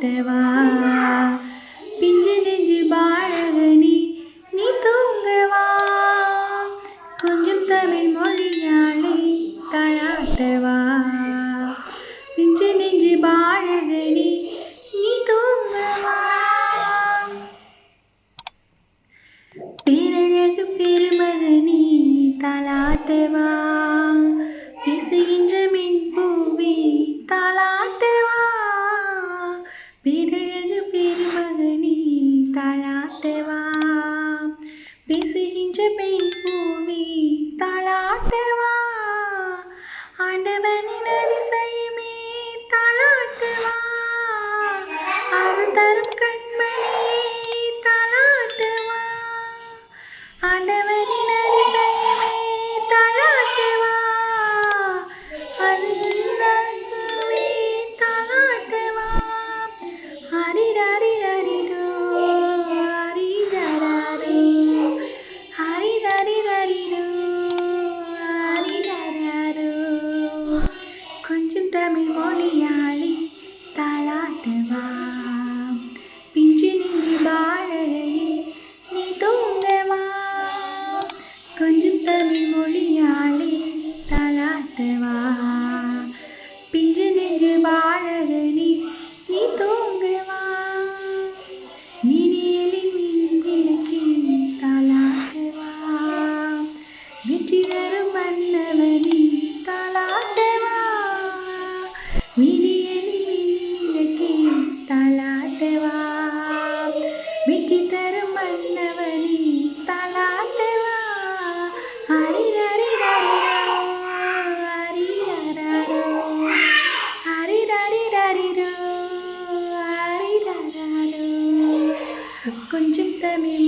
தாலாட்டவா பிஞ்சு நெஞ்சு பாழகனி நீ தூங்கவா கொஞ்சம் தமிழ் மொழியாளே தாலாட்டவா பிஞ்சு நெஞ்சு பாழகனி நீ தூங்கவா பேரழகு பெருமகனி தாலாட்டவா பேசுகின்ற மென்பூவே தாலாட்டவா பேரழகு பெருமகனி தாலாட்டவா பேசுகின்ற மென்பூவே தாலாட்டவா ஆண்டவனின் அதிசயமே தாலாட்டவா அருள் தரும் கண்மணியே தாலாட்டவா ஆண்டவனின் அதிசயமே தாலாட்டவா அருள்தருவே தாலாட்டவா ஹரிரரிரரிரோ ஹரிரரரோ ஹரிரரிரரிரோ ஹரிரரரோ கொஞ்சம் தமிழ் மொழியாளி தாலாட்டவா பிஞ்சு நெஞ்சு பாழகனி நீ தூங்கவா கொஞ்சம் தமிழ் மொழியாளி தாலாட்டவா பிஞ்சு நெஞ்சு பாழகனி நீ தூங்கவா நீனியலின் விளக்கில் தாலாட்டவா வெற்றி தரும் மன்னவனி தாலாட்டவா விடியலின் விளக்கில் தாலாட்டவா வெற்றி தரும் மன்னவனி தாலாட்டவா ஹரிரரிரரிரோ ஹரிரரரோ ஹரிரரிரரிரோ ஹரிரரரோ கொஞ்சம் தமிழ்